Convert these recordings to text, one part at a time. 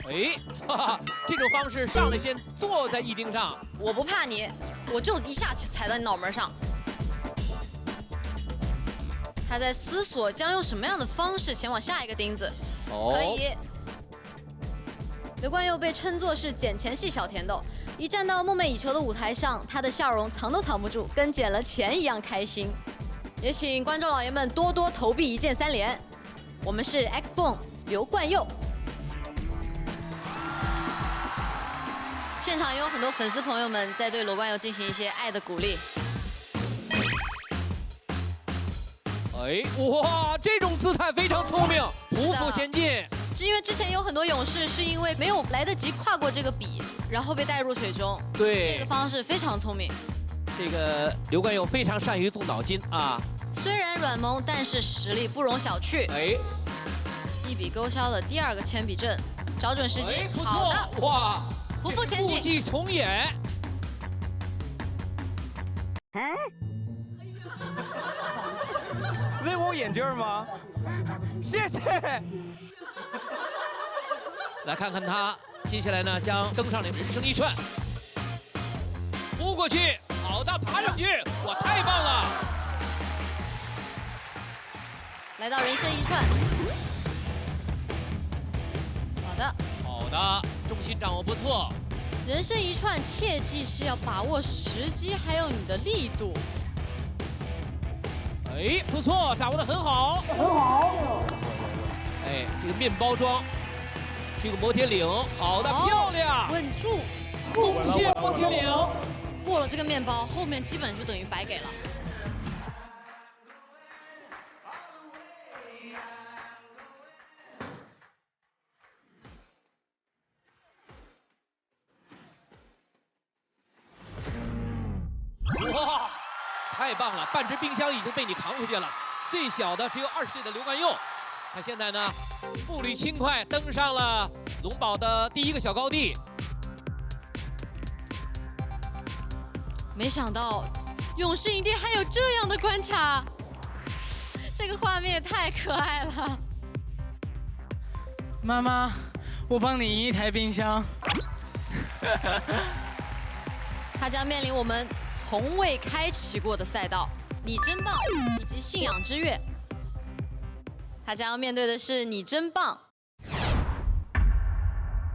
哎，哈哈，这种方式上来先坐在一钉上。我不怕你，我就一下踩到你脑门上。他在思索将用什么样的方式前往下一个钉子。可以。刘冠佑被称作是捡钱系小甜豆，一站到梦寐以求的舞台上，他的笑容藏都藏不住，跟捡了钱一样开心。也请观众老爷们多多投币1键3连。我们是 X-FON 刘冠佑。现场也有很多粉丝朋友们在对罗冠佑进行一些爱的鼓励。哎，哇，这种姿态非常聪明，匍匐前进。是因为之前有很多勇士是因为没有来得及跨过这个笔，然后被带入水中。对，这个方式非常聪明。这个刘冠佑非常善于动脑筋啊。虽然软萌，但是实力不容小觑。哎，一笔勾销了第2个铅笔阵，找准时机。哎，不错，好的，哇，匍匐前进，故伎重演。勒我眼镜吗？谢谢。来看看他接下来呢，将登上了人生一串，扑过去，好的，爬上去，哇，太棒了！来到人生一串，好的，好的，重心掌握不错。人生一串，切记是要把握时机，还有你的力度。哎，不错，掌握得很好，很好。哎，这个面包装是一个摩天岭，好的，漂亮，稳住，攻陷摩天岭。过了这个面包，后面基本就等于白给了。哇，太棒了！半只冰箱已经被你扛回去了。最小的只有20岁的刘冠佑，他现在呢步履轻快登上了龙堡的第1个小高地。没想到勇士营地还有这样的关卡，这个画面也太可爱了。妈妈，我帮你赢1台冰箱。他将面临我们从未开启过的赛道——你真棒以及信仰之月。他将要面对的是你真棒。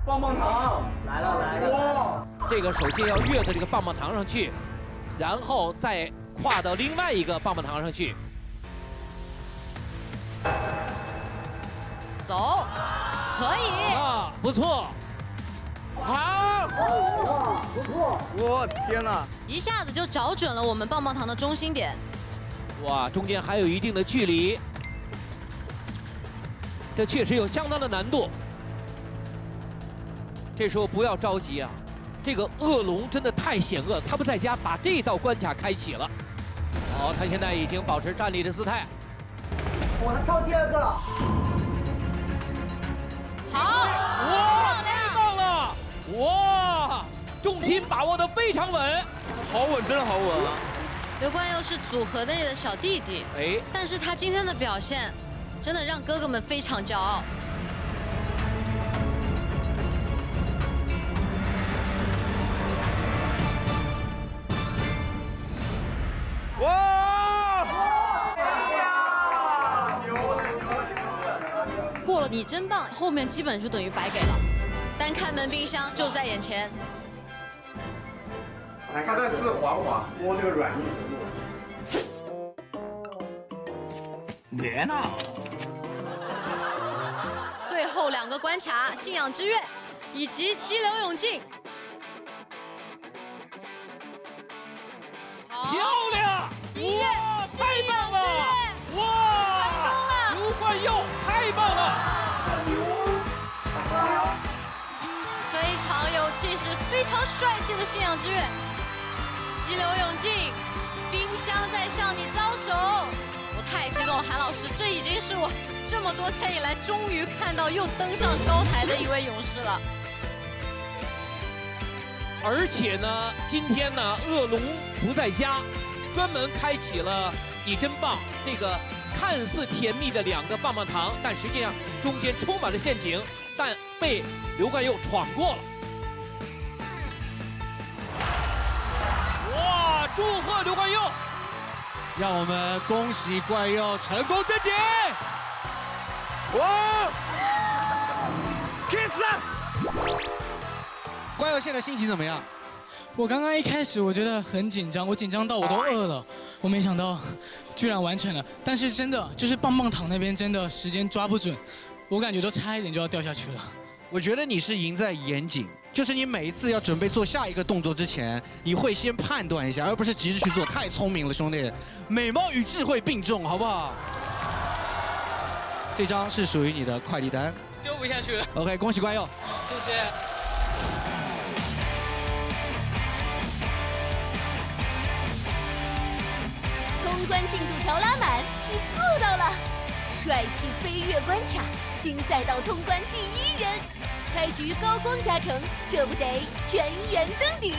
棒棒糖来了来了！这个首先要跃到这个棒棒糖上去，然后再跨到另外一个棒棒糖上去。走，可以啊，不错。好，不错！我天哪！一下子就找准了我们棒棒糖的中心点。哇，中间还有一定的距离，这确实有相当的难度。这时候不要着急啊，这个恶龙真的太险恶，他不在家把这道关卡开启了。好，他现在已经保持站立的姿态。哇，他跳第2个了！好，哇，太棒了！哇，重心把握得非常稳，好稳，真的好稳啊！刘冠佑是组合内的小弟弟，哎，但是他今天的表现真的让哥哥们非常骄傲。哇！过了你真棒，后面基本就等于白给了。单开门冰箱就在眼前。他在试滑不滑，摸那个软硬程度。别闹！最后2个关卡：信仰之月以及激流勇进。好，漂亮！哇，太棒了！哇，成功了！刘冠佑太棒了！非常有气势、非常帅气的信仰之月。激流勇进，冰箱在向你招手。我太激动了，韩老师，这已经是我这么多天以来终于看到又登上高台的一位勇士了。而且呢，今天呢，恶龙不在家，专门开启了你真棒这个看似甜蜜的2个棒棒糖，但实际上中间充满了陷阱，但被刘冠佑闯过了。哇！祝贺刘冠佑！让我们恭喜冠佑成功登顶！哇 ！kiss！ 冠佑现在心情怎么样？我刚刚一开始我觉得很紧张，我紧张到我都饿了，我没想到居然完成了。但是真的就是棒棒糖那边真的时间抓不准，我感觉都差一点就要掉下去了。我觉得你是赢在严谨，就是你每一次要准备做下一个动作之前，你会先判断一下，而不是急着去做。太聪明了，兄弟，美貌与智慧并重，好不好？这张是属于你的快递单，丢不下去了。OK， 恭喜冠佑，谢谢。通关进度条拉满，你做到了！帅气飞跃关卡，新赛道通关第1人，开局高光加成，这不得全员登顶！